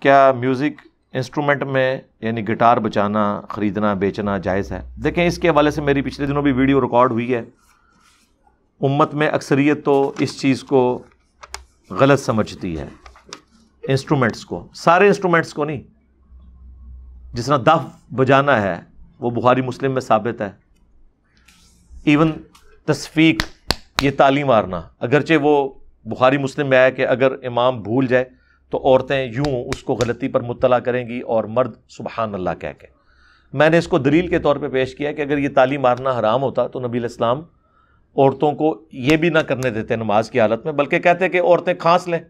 کیا music instrument میں یعنی گٹار بجانا خریدنا بیچنا جائز ہے؟ دیکھیں اس کے حوالے سے میری پچھلے دنوں بھی ویڈیو ریکارڈ ہوئی ہے. امت میں اکثریت تو اس چیز کو غلط سمجھتی ہے، انسٹرومنٹس کو، سارے انسٹرومنٹس کو نہیں. جس طرح دف بجانا ہے وہ بخاری مسلم میں ثابت ہے. ایون تصفیق، یہ تالی مارنا، اگرچہ وہ بخاری مسلم میں ہے کہ اگر امام بھول جائے تو عورتیں یوں اس کو غلطی پر مطلع کریں گی اور مرد سبحان اللہ کہہ کے. میں نے اس کو دلیل کے طور پہ پیش کیا کہ اگر یہ تالی مارنا حرام ہوتا تو نبی علیہ السلام عورتوں کو یہ بھی نہ کرنے دیتے نماز کی حالت میں، بلکہ کہتے کہ عورتیں کھانس لیں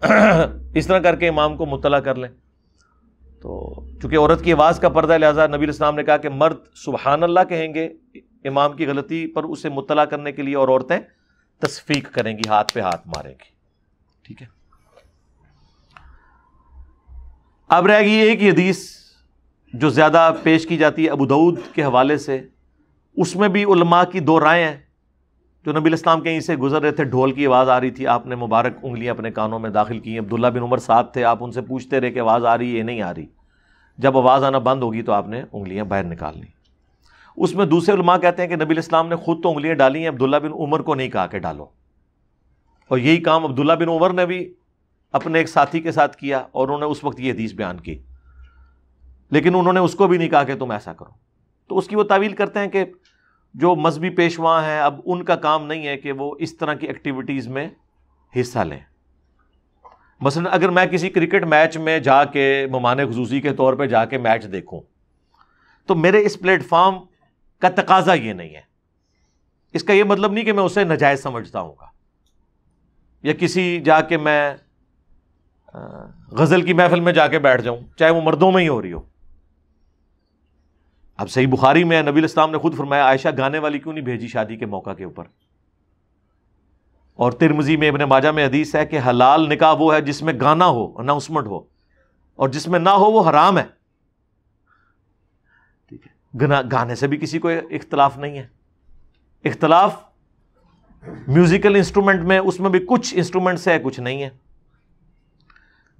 اس طرح کر کے امام کو مطلع کر لیں. تو چونکہ عورت کی آواز کا پردہ ہے، لہٰذا نبی علیہ السلام نے کہا کہ مرد سبحان اللہ کہیں گے امام کی غلطی پر اسے مطلع کرنے کے لیے، اور عورتیں تصفیق کریں گی، ہاتھ پہ ہاتھ ماریں گی. ٹھیک ہے. اب رہ گئی ایک ہی حدیث جو زیادہ پیش کی جاتی ہے ابو داؤد کے حوالے سے. اس میں بھی علماء کی دو رائے ہیں. جو نبی علیہ السلام کہیں سے گزر رہے تھے، ڈھول کی آواز آ رہی تھی، آپ نے مبارک انگلیاں اپنے کانوں میں داخل کی. عبداللہ بن عمر ساتھ تھے، آپ ان سے پوچھتے رہے کہ آواز آ رہی ہے نہیں آ رہی. جب آواز آنا بند ہوگی تو آپ نے انگلیاں باہر نکال لی. اس میں دوسرے علماء کہتے ہیں کہ نبی علیہ السلام نے خود تو انگلیاں ڈالی ہیں، عبداللہ بن عمر کو نہیں کہا کہ ڈالو. اور یہی کام عبداللہ بن عمر نے بھی اپنے ایک ساتھی کے ساتھ کیا، اور انہوں نے اس وقت یہ حدیث بیان کی، لیکن انہوں نے اس کو بھی نہیں کہا کہ تم ایسا کرو. تو اس کی وہ تعویل کرتے ہیں کہ جو مذہبی پیشواں ہیں اب ان کا کام نہیں ہے کہ وہ اس طرح کی ایکٹیویٹیز میں حصہ لیں. مثلا اگر میں کسی کرکٹ میچ میں جا کے مہمان خصوصی کے طور پہ جا کے میچ دیکھوں تو میرے اس پلیٹ فارم کا تقاضا یہ نہیں ہے. اس کا یہ مطلب نہیں کہ میں اسے ناجائز سمجھتا ہوں گا، یا کسی جا کے میں غزل کی محفل میں جا کے بیٹھ جاؤں چاہے وہ مردوں میں ہی ہو رہی ہو. اب صحیح بخاری میں نبی علیہ السلام نے خود فرمایا عائشہ گانے والی کیوں نہیں بھیجی شادی کے موقع کے اوپر. اور ترمذی میں ابن ماجہ میں حدیث ہے کہ حلال نکاح وہ ہے جس میں گانا ہو، اناؤنسمنٹ ہو، اور جس میں نہ ہو وہ حرام ہے. ٹھیک ہے. گانے سے بھی کسی کو اختلاف نہیں ہے. اختلاف میوزیکل انسٹرومنٹ میں، اس میں بھی کچھ انسٹرومنٹ سے ہے کچھ نہیں ہے.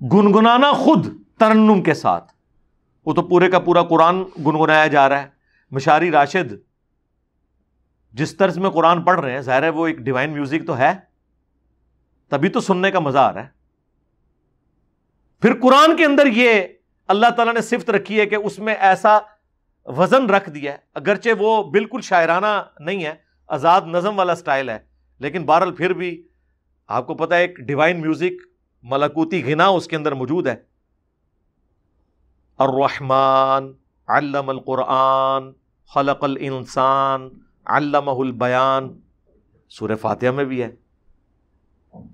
گنگنانا خود ترنم کے ساتھ، وہ تو پورے کا پورا قرآن گنگنایا جا رہا ہے. مشاری راشد جس طرز میں قرآن پڑھ رہے ہیں، ظاہر ہے وہ ایک ڈیوائن میوزک تو ہے، تبھی تو سننے کا مزہ آ رہا ہے. پھر قرآن کے اندر یہ اللہ تعالیٰ نے صفت رکھی ہے کہ اس میں ایسا وزن رکھ دیا ہے، اگرچہ وہ بالکل شاعرانہ نہیں ہے، آزاد نظم والا سٹائل ہے، لیکن بہرحال پھر بھی آپ کو پتہ ہے ایک ڈیوائن میوزک، ملکوتی غنا اس کے اندر موجود ہے. الرحمن علم القرآن خلق الانسان علمہ البیان، سورہ فاتحہ میں بھی ہے.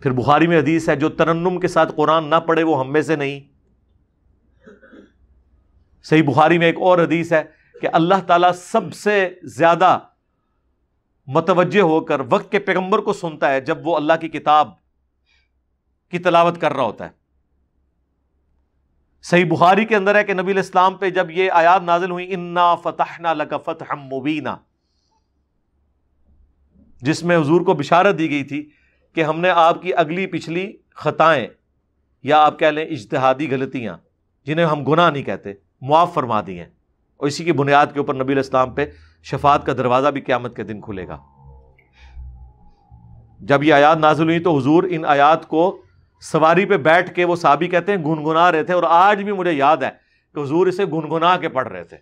پھر بخاری میں حدیث ہے جو ترنم کے ساتھ قرآن نہ پڑھے وہ ہم میں سے نہیں. صحیح بخاری میں ایک اور حدیث ہے کہ اللہ تعالیٰ سب سے زیادہ متوجہ ہو کر وقت کے پیغمبر کو سنتا ہے جب وہ اللہ کی کتاب کی تلاوت کر رہا ہوتا ہے. صحیح بخاری کے اندر ہے کہ نبی علیہ السلام پہ جب یہ آیات نازل ہوئی انا فتحنا لک فتحا مبینا، جس میں حضور کو بشارت دی گئی تھی کہ ہم نے آپ کی اگلی پچھلی خطائیں یا آپ کہہ لیں اجتہادی غلطیاں جنہیں ہم گناہ نہیں کہتے معاف فرما دی ہیں، اور اسی کی بنیاد کے اوپر نبی علیہ السلام پہ شفاعت کا دروازہ بھی قیامت کے دن کھلے گا. جب یہ آیات نازل ہوئی تو حضور ان آیات کو سواری پہ بیٹھ کے، وہ صحابی کہتے ہیں گنگنا رہے تھے، اور آج بھی مجھے یاد ہے کہ حضور اسے گنگنا کے پڑھ رہے تھے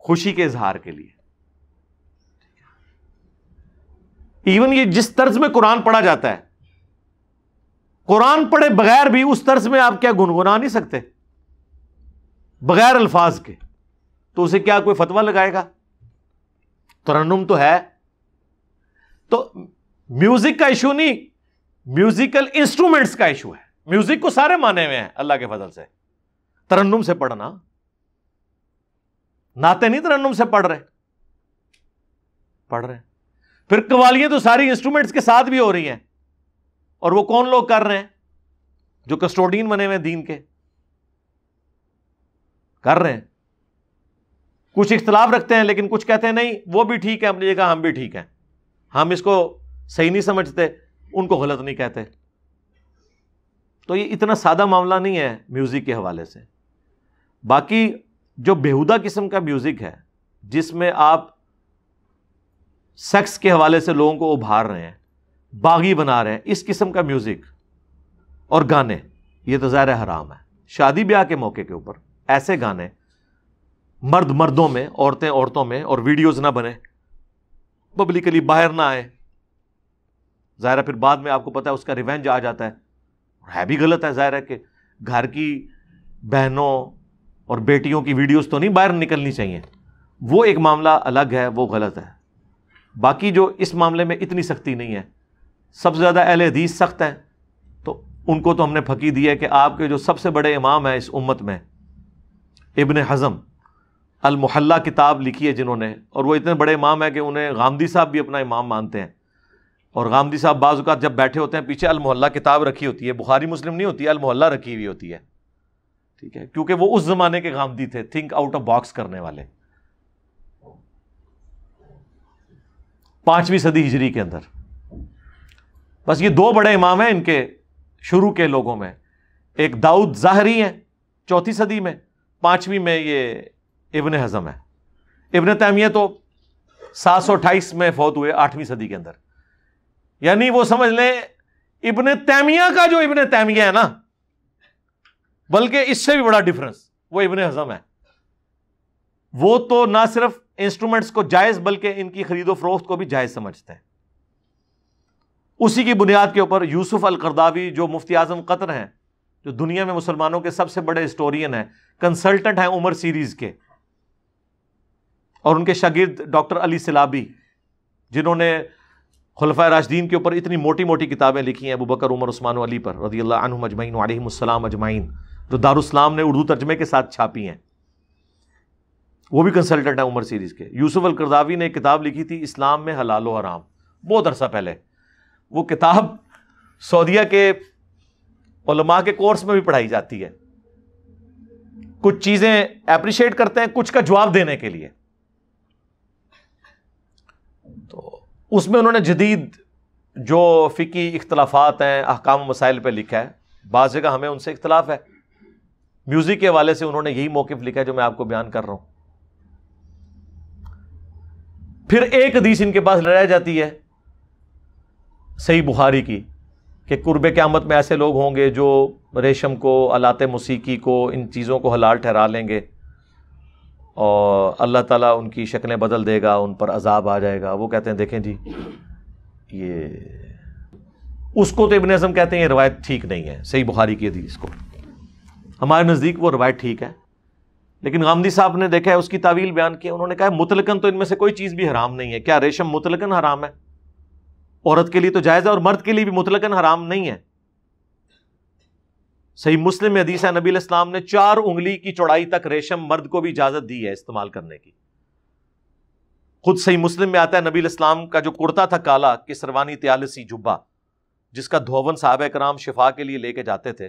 خوشی کے اظہار کے لیے. ایون یہ جس طرز میں قرآن پڑھا جاتا ہے، قرآن پڑھے بغیر بھی اس طرز میں آپ کیا گنگنا نہیں سکتے بغیر الفاظ کے؟ تو اسے کیا کوئی فتویٰ لگائے گا؟ ترنم تو ہے. تو میوزک کا ایشو نہیں، میوزیکل انسٹرومنٹس کا ایشو ہے. میوزک کو سارے مانے ہوئے ہیں اللہ کے فضل سے. ترنم سے پڑھنا، نعتیں نہیں ترنم سے پڑھ رہے. پھر قوالیاں تو ساری انسٹرومنٹس کے ساتھ بھی ہو رہی ہیں، اور وہ کون لوگ کر رہے ہیں؟ جو کسٹوڈین بنے ہوئے دین کے کر رہے ہیں. کچھ اختلاف رکھتے ہیں لیکن کچھ کہتے ہیں نہیں وہ بھی ٹھیک ہے اپنی جگہ، ہم بھی ٹھیک ہیں، ہم اس کو صحیح نہیں سمجھتے، ان کو غلط نہیں کہتے. تو یہ اتنا سادہ معاملہ نہیں ہے میوزک کے حوالے سے. باقی جو بیہودہ قسم کا میوزک ہے جس میں آپ سیکس کے حوالے سے لوگوں کو ابھار رہے ہیں, باغی بنا رہے ہیں, اس قسم کا میوزک اور گانے, یہ تو ظاہر حرام ہے. شادی بیاہ کے موقع کے اوپر ایسے گانے مرد مردوں میں, عورتیں عورتوں میں, اور ویڈیوز نہ بنے, پبلکلی باہر نہ آئے. ظاہر ہے پھر بعد میں آپ کو پتا ہے اس کا ریونج آ جاتا ہے بھی غلط ہے. ظاہر ہے کہ گھر کی بہنوں اور بیٹیوں کی ویڈیوز تو نہیں باہر نکلنی چاہیے, وہ ایک معاملہ الگ ہے, وہ غلط ہے. باقی جو اس معاملے میں اتنی سختی نہیں ہے. سب سے زیادہ اہل حدیث سخت ہے, تو ان کو تو ہم نے پھکی دی ہے کہ آپ کے جو سب سے بڑے امام ہیں اس امت میں, ابن حزم المحلہ کتاب لکھی ہے جنہوں نے, اور وہ اتنے بڑے امام ہیں کہ انہیں غامدی صاحب بھی اپنا امام مانتے ہیں. اور غامدی صاحب بعض اوقات جب بیٹھے ہوتے ہیں پیچھے المحلہ کتاب رکھی ہوتی ہے, بخاری مسلم نہیں ہوتی ہے, المحلہ رکھی ہوئی ہوتی ہے, ٹھیک ہے, کیونکہ وہ اس زمانے کے غامدی تھے, تھنک آؤٹ آف باکس کرنے والے. 5ویں صدی ہجری کے اندر. بس یہ 2 بڑے امام ہیں ان کے شروع کے لوگوں میں. ایک داؤد ظاہری ہیں 4 صدی میں, 5ویں میں یہ ابن حزم ہے. ابن تیمیہ تو 728 میں فوت ہوئے 8ویں صدی کے اندر. یعنی وہ سمجھ لیں ابن تیمیہ کا جو ابن تیمیہ ہے نا, بلکہ اس سے بھی بڑا ڈفرنس وہ ابن حزم ہے. وہ تو نہ صرف انسٹرومنٹس کو جائز بلکہ ان کی خرید و فروخت کو بھی جائز سمجھتے ہیں. اسی کی بنیاد کے اوپر یوسف القرداوی جو مفتی اعظم قطر ہیں, جو دنیا میں مسلمانوں کے سب سے بڑے ہسٹورین ہیں, کنسلٹنٹ ہیں عمر سیریز کے, اور ان کے شاگرد ڈاکٹر علی سلابی جنہوں نے خلفائے راشدین کے اوپر اتنی موٹی موٹی کتابیں لکھی ہیں, ابو بکر عمر عثمان و علی پر رضی اللہ عنہم اجمعین وعلیہم السلام اجمعین, جو دارالاسلام نے اردو ترجمے کے ساتھ چھاپی ہیں, وہ بھی کنسلٹنٹ ہیں عمر سیریز کے. یوسف القرداوی نے ایک کتاب لکھی تھی اسلام میں حلال و حرام, بہت عرصہ پہلے. وہ کتاب سعودیہ کے علماء کے کورس میں بھی پڑھائی جاتی ہے. کچھ چیزیں اپریشیٹ کرتے ہیں, کچھ کا جواب دینے کے لیے. تو اس میں انہوں نے جدید جو فقہی اختلافات ہیں, احکام و مسائل پہ لکھا ہے. بعض جگہ ہمیں ان سے اختلاف ہے. میوزک کے حوالے سے انہوں نے یہی موقف لکھا ہے جو میں آپ کو بیان کر رہا ہوں. پھر ایک حدیث ان کے پاس رہ جاتی ہے صحیح بخاری کی کہ قرب قیامت میں ایسے لوگ ہوں گے جو ریشم کو, آلات موسیقی کو, ان چیزوں کو حلال ٹھہرا لیں گے, اور اللہ تعالیٰ ان کی شکلیں بدل دے گا, ان پر عذاب آ جائے گا. وہ کہتے ہیں دیکھیں جی یہ, اس کو تو ابن حزم کہتے ہیں یہ روایت ٹھیک نہیں ہے, صحیح بخاری کی حدیث کو. ہمارے نزدیک وہ روایت ٹھیک ہے, لیکن غامدی صاحب نے دیکھا ہے اس کی تعویل بیان کی. انہوں نے کہا مطلقاً تو ان میں سے کوئی چیز بھی حرام نہیں ہے. کیا ریشم مطلقاً حرام ہے؟ عورت کے لیے تو جائز ہے, اور مرد کے لیے بھی مطلقاً حرام نہیں ہے. صحیح مسلم میں حدیث ہے نبی علیہ السلام نے 4 انگلی کی چوڑائی تک ریشم مرد کو بھی اجازت دی ہے استعمال کرنے کی. خود صحیح مسلم میں آتا ہے نبی علیہ السلام کا جو کرتا تھا کالا کسروانی تیالسی جبہ, جس کا دھون صحابہ کرام شفا کے لیے لے کے جاتے تھے,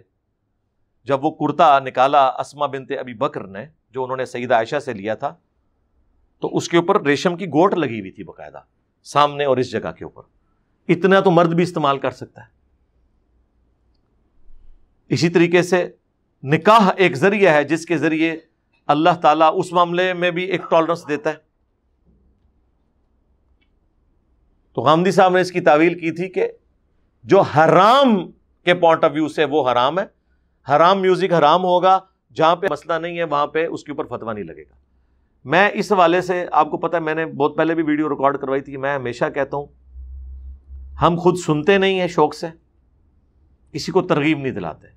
جب وہ کرتا نکالا اسما بنت ابی بکر نے, جو انہوں نے سیدہ عائشہ سے لیا تھا, تو اس کے اوپر ریشم کی گوٹ لگی ہوئی تھی باقاعدہ سامنے اور اس جگہ کے اوپر. اتنا تو مرد بھی استعمال کر سکتا ہے. اسی طریقے سے نکاح ایک ذریعہ ہے جس کے ذریعے اللہ تعالیٰ اس معاملے میں بھی ایک ٹالرنس دیتا ہے. تو غامدی صاحب نے اس کی تعویل کی تھی کہ جو حرام کے پوائنٹ آف ویو سے وہ حرام ہے, حرام میوزک حرام ہوگا, جہاں پہ مسئلہ نہیں ہے وہاں پہ اس کے اوپر فتویٰ نہیں لگے گا. میں اس حوالے سے آپ کو پتا ہے, میں نے بہت پہلے بھی ویڈیو ریکارڈ کروائی تھی, میں ہمیشہ کہتا ہوں ہم خود سنتے نہیں ہیں شوق سے, کسی کو ترغیب نہیں دلاتے,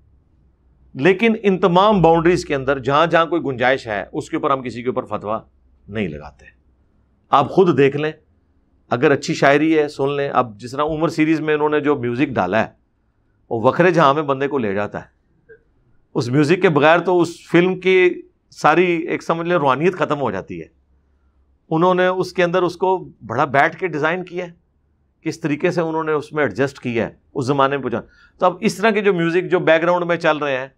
لیکن ان تمام باؤنڈریز کے اندر جہاں جہاں کوئی گنجائش ہے اس کے اوپر ہم کسی کے اوپر فتویٰ نہیں لگاتے. آپ خود دیکھ لیں, اگر اچھی شاعری ہے سن لیں. اب جس طرح عمر سیریز میں انہوں نے جو میوزک ڈالا ہے وہ وکھرے جہاں میں بندے کو لے جاتا ہے. اس میوزک کے بغیر تو اس فلم کی ساری ایک سمجھ لیں روحانیت ختم ہو جاتی ہے. انہوں نے اس کے اندر اس کو بڑا بیٹھ کے ڈیزائن کیا ہے, کس طریقے سے انہوں نے اس میں ایڈجسٹ کیا ہے اس زمانے میں پہنچا. تو اب اس طرح کے جو میوزک جو بیک گراؤنڈ میں چل رہے ہیں,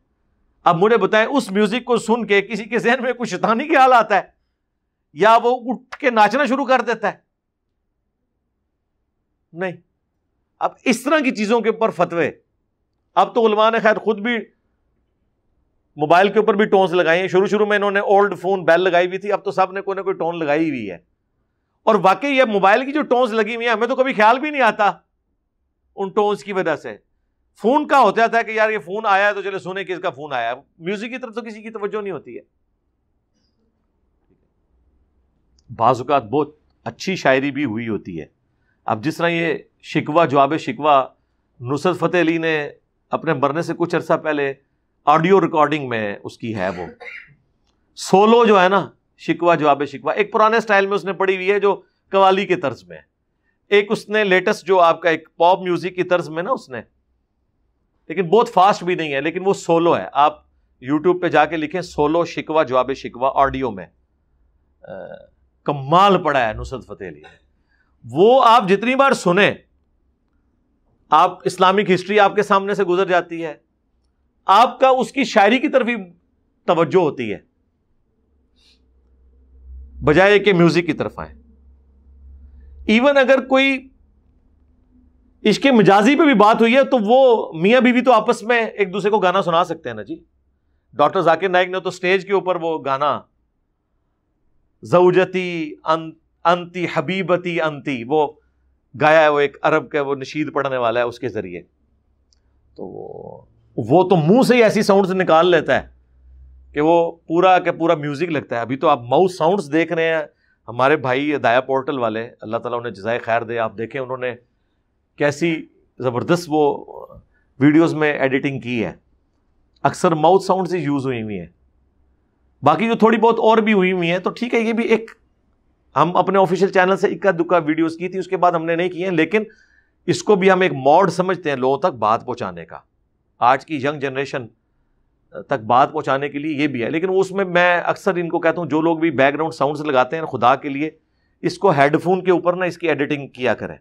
اب مجھے بتائیں اس میوزک کو سن کے کسی کے ذہن میں کچھ شیطانی خیال آتا ہے یا وہ اٹھ کے ناچنا شروع کر دیتا ہے؟ نہیں. اب اس طرح کی چیزوں کے اوپر فتوے اب تو علماء نے خیر خود بھی موبائل کے اوپر بھی ٹونز لگائی ہیں. شروع میں انہوں نے اولڈ فون بیل لگائی ہوئی تھی, اب تو سب نے کوئی نہ کوئی ٹون لگائی ہوئی ہے. اور واقعی یہ موبائل کی جو ٹونز لگی ہوئی ہیں ہمیں تو کبھی خیال بھی نہیں آتا ان ٹونز کی وجہ سے. فون کا ہوتا ہے کہ یار یہ فون آیا ہے تو چلے سنیں کس کا فون آیا ہے, میوزک کی طرف تو کسی کی توجہ نہیں ہوتی ہے. بعض اوقات بہت اچھی شاعری بھی ہوئی ہوتی ہے. اب جس طرح یہ شکوہ جواب شکوہ نصرت فتح علی نے اپنے مرنے سے کچھ عرصہ پہلے آڈیو ریکارڈنگ میں اس کی ہے, وہ سولو جو ہے نا شکوہ جواب شکوہ, ایک پرانے سٹائل میں اس نے پڑھی ہوئی ہے جو قوالی کے طرز میں, ایک اس نے لیٹسٹ جو آپ کا ایک پاپ میوزک کی طرز میں نا اس نے, لیکن بہت فاسٹ بھی نہیں ہے, لیکن وہ سولو ہے. آپ یوٹیوب پہ جا کے لکھیں سولو شکوہ جواب شکوہ آڈیو میں, کمال پڑا ہے نصرت فتح علی نے. وہ آپ جتنی بار سنیں آپ اسلامک ہسٹری آپ کے سامنے سے گزر جاتی ہے, آپ کا اس کی شاعری کی طرف ہی توجہ ہوتی ہے بجائے کہ میوزک کی طرف آئیں. ایون اگر کوئی عشق مجازی پہ بھی بات ہوئی ہے تو وہ میاں بیوی تو آپس میں ایک دوسرے کو گانا سنا سکتے ہیں نا جی. ڈاکٹر ذاکر نائک نے تو سٹیج کے اوپر وہ گانا زوجتی انتی حبیبتی انتی وہ گایا ہے, وہ ایک عرب کا وہ نشید پڑھنے والا ہے اس کے ذریعے. تو وہ تو منہ سے ہی ایسی ساؤنڈز نکال لیتا ہے کہ وہ پورا کا پورا میوزک لگتا ہے. ابھی تو آپ ماؤس ساؤنڈز دیکھ رہے ہیں ہمارے بھائی ہدایہ پورٹل والے, اللہ تعالیٰ انہیں جزائے خیر دے. آپ دیکھیں انہوں نے کیسی زبردست وہ ویڈیوز میں ایڈیٹنگ کی ہے, اکثر ماؤتھ ساؤنڈز ہی یوز ہوئی ہیں. باقی جو تھوڑی بہت اور بھی ہوئی ہیں تو ٹھیک ہے, یہ بھی ایک ہم اپنے آفیشیل چینل سے اکا دکا ویڈیوز کی تھی, اس کے بعد ہم نے نہیں کی ہیں, لیکن اس کو بھی ہم ایک موڈ سمجھتے ہیں لوگوں تک بات پہنچانے کا, آج کی ینگ جنریشن تک بات پہنچانے کے لیے یہ بھی ہے. لیکن اس میں اکثر ان کو کہتا ہوں جو لوگ بھی بیک گراؤنڈ ساؤنڈز لگاتے ہیں خدا کے لیے اس کو ہیڈ فون کے اوپر نا اس کی ایڈیٹنگ کیا کریں.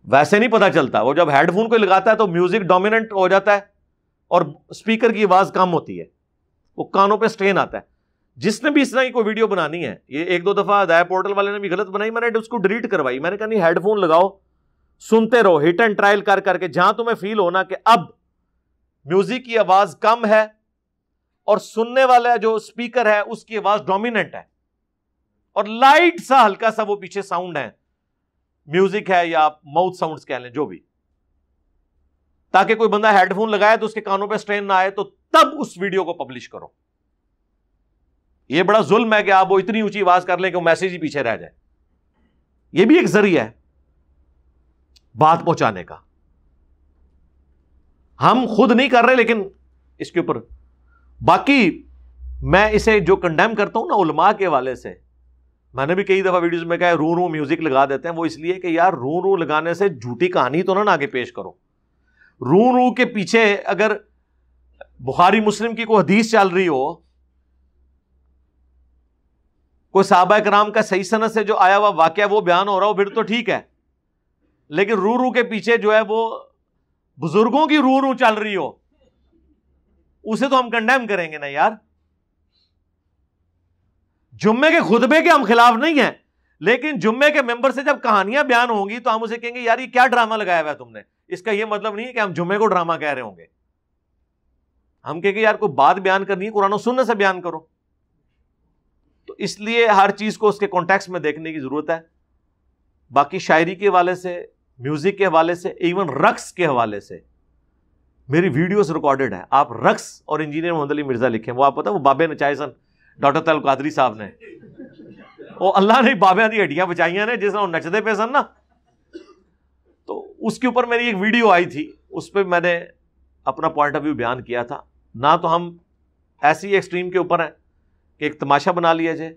ویسے نہیں پتا چلتا, وہ جب ہیڈ فون کو لگاتا ہے تو میوزک ڈومیننٹ ہو جاتا ہے اور اسپیکر کی آواز کم ہوتی ہے, وہ کانوں پہ سٹرین آتا ہے. جس نے بھی اس طرح کی کوئی ویڈیو بنانی ہے, یہ ایک دو دفعہ ہدایہ پورٹل والے نے بھی غلط بنائی, میں نے اس کو ڈیلیٹ کروائی. میں نے کہا نہیں, ہیڈ فون لگاؤ, سنتے رہو, ہٹ اینڈ ٹرائل کر کے جہاں تمہیں فیل ہونا کہ اب میوزک کی آواز کم ہے اور سننے والا جو اسپیکر ہے اس کی آواز ڈومیننٹ ہے اور لائٹ سا ہلکا سا وہ پیچھے ساؤنڈ ہے, میوزک ہے یا ماؤتھ ساؤنڈز کہہ لیں جو بھی, تاکہ کوئی بندہ ہیڈ فون لگائے تو اس کے کانوں پہ سٹرین نہ آئے, تو تب اس ویڈیو کو پبلش کرو. یہ بڑا ظلم ہے کہ آپ وہ اتنی اونچی آواز کر لیں کہ وہ میسج ہی پیچھے رہ جائے. یہ بھی ایک ذریعہ ہے بات پہنچانے کا. ہم خود نہیں کر رہے لیکن اس کے اوپر باقی میں اسے جو کنڈیم کرتا ہوں نا علماء کے حوالے سے, میں نے بھی کئی دفعہ ویڈیوز میں کہا رو میوزک لگا دیتے ہیں, وہ اس لیے کہ یار رو لگانے سے جھوٹی کہانی تو نہ آگے پیش کرو. رو کے پیچھے اگر بخاری مسلم کی کوئی حدیث چل رہی ہو, کوئی صحابہ کرام کا صحیح سند سے جو آیا ہوا واقعہ وہ بیان ہو رہا ہو, پھر تو ٹھیک ہے. لیکن رو کے پیچھے جو ہے وہ بزرگوں کی رو چل رہی ہو, اسے تو ہم کنڈیم کریں گے نا یار. جمعے کے خطبے کے ہم خلاف نہیں ہیں, لیکن جمعے کے ممبر سے جب کہانیاں بیان ہوں گی تو ہم اسے کہیں گے یار یہ کیا ڈرامہ لگایا ہوا ہے تم نے. اس کا یہ مطلب نہیں ہے کہ ہم جمعے کو ڈرامہ کہہ رہے ہوں گے. ہم کہیں گے یار کوئی بات بیان کرنی ہے قرآن و سنت سے بیان کرو. تو اس لیے ہر چیز کو اس کے کانٹیکسٹ میں دیکھنے کی ضرورت ہے. باقی شاعری کے حوالے سے, میوزک کے حوالے سے, ایون رقص کے حوالے سے میری ویڈیوز ریکارڈڈ ہیں. آپ رقص اور انجینئر محمد علی مرزا لکھیں, وہ آپ پتہ وہ بابے نچائے سن ڈاکٹر طلعت القادری صاحب نے, وہ اللہ نے بابیاں دی ہڈیاں بچائیاں نے جس طرح نچدے پہ سن نا, تو اس کے اوپر میری ایک ویڈیو آئی تھی, اس پہ میں نے اپنا پوائنٹ آف ویو بیان کیا تھا. نہ تو ہم ایسی ایکسٹریم کے اوپر ہیں کہ ایک تماشا بنا لیا جائے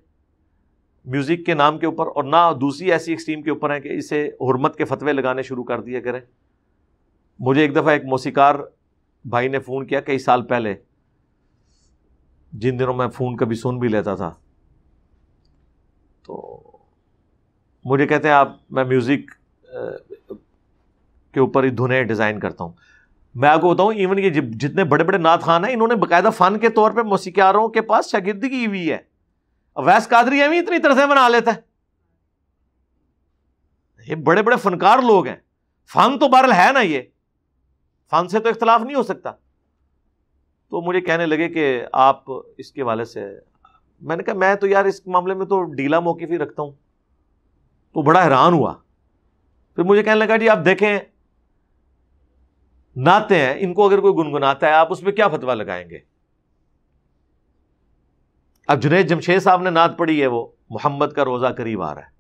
میوزک کے نام کے اوپر, اور نہ دوسری ایسی ایکسٹریم کے اوپر ہیں کہ اسے حرمت کے فتوے لگانے شروع کر دیا کریں. مجھے ایک دفعہ ایک موسیقار بھائی نے فون کیا کئی سال پہلے, جن دنوں میں فون کبھی سن بھی لیتا تھا, تو مجھے کہتے ہیں میں میوزک کے اوپر ہی دھنیں ڈیزائن کرتا ہوں. میں آپ کو بتاؤں ایون یہ جتنے بڑے بڑے نعت خوان ہیں انہوں نے باقاعدہ فن کے طور پہ موسیقاروں کے پاس شاگردگی ہوئی ہے. ویس قادری ایویں اتنی طرزیں بنا لیتا ہے, یہ بڑے بڑے فنکار لوگ ہیں, فن تو بہرحال ہے نا. یہ فن سے تو اختلاف نہیں ہو سکتا. تو مجھے کہنے لگے کہ آپ اس کے حوالے سے, میں نے کہا میں تو یار اس معاملے میں تو ڈھیلا موقف ہی رکھتا ہوں. تو بڑا حیران ہوا. پھر مجھے کہنے لگا جی آپ دیکھیں نعتیں ہیں, ان کو اگر کوئی گنگناتا ہے آپ اس پہ کیا فتویٰ لگائیں گے؟ اب جنید جمشید صاحب نے نعت پڑھی ہے, وہ محمد کا روزہ قریب آ رہا ہے,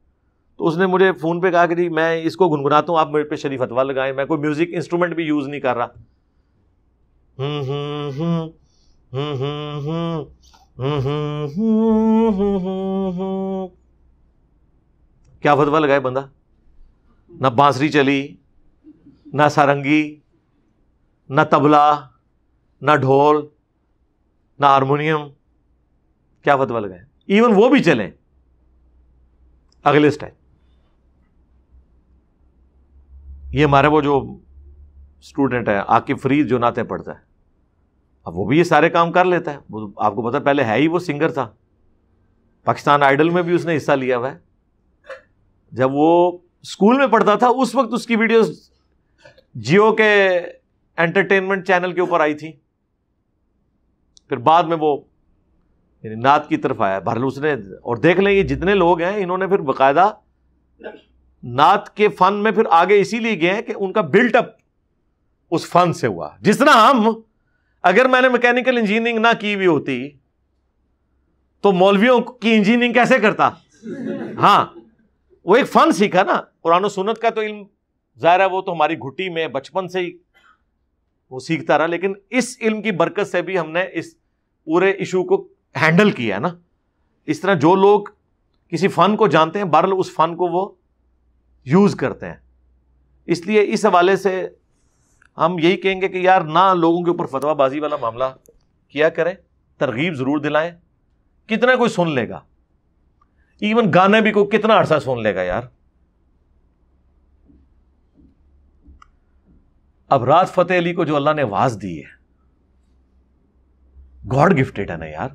تو اس نے مجھے فون پہ کہا کہ جی میں اس کو گنگناتا ہوں, آپ میرے پہ شریف فتویٰ لگائیں, میں کوئی میوزک انسٹرومنٹ بھی یوز نہیں کر رہا. کیا فتویٰ لگائے بندہ؟ نہ بانسری چلی, نہ سارنگی, نہ تبلا, نہ ڈھول, نہ ہارمونیم, کیا فتویٰ لگائے؟ ایون وہ بھی چلیں اگلے اسٹائل. یہ ہمارے وہ جو اسٹوڈنٹ ہے عاقب فرید جو نعتیں پڑھتا ہے, اب وہ بھی یہ سارے کام کر لیتا ہے. وہ آپ کو پتا پہلے ہے ہی وہ سنگر تھا, پاکستان آئیڈل میں بھی اس نے حصہ لیا ہوا ہے. جب وہ اسکول میں پڑھتا تھا اس وقت اس کی ویڈیوز جیو کے انٹرٹینمنٹ چینل کے اوپر آئی تھی. پھر بعد میں وہ نعت کی طرف آیا. بہرحال اس نے, اور دیکھ لیں یہ جتنے لوگ ہیں انہوں نے پھر باقاعدہ نعت کے فن میں پھر آگے اسی لیے گئے ہیں کہ ان کا بلٹ اپ اس فن سے ہوا. جس طرح ہم, اگر میں نے میکینیکل انجینئرنگ نہ کی ہوئی ہوتی تو مولویوں کی انجینئرنگ کیسے کرتا؟ ہاں وہ ایک فن سیکھا نا. قرآن و سنت کا تو علم ظاہر ہے وہ تو ہماری گھٹی میں بچپن سے ہی وہ سیکھتا رہا, لیکن اس علم کی برکت سے بھی ہم نے اس پورے ایشو کو ہینڈل کیا نا. اس طرح جو لوگ کسی فن کو جانتے ہیں بہرحال اس فن کو وہ یوز کرتے ہیں. اس لیے اس حوالے سے ہم یہی کہیں گے کہ یار نہ لوگوں کے اوپر فتویٰ بازی والا معاملہ کیا کریں, ترغیب ضرور دلائیں. کتنا کوئی سن لے گا, ایون گانے بھی کوئی کتنا عرصہ سن لے گا یار. اب رات فتح علی کو جو اللہ نے آواز دی ہے, گاڈ گفٹڈ ہے نا یار.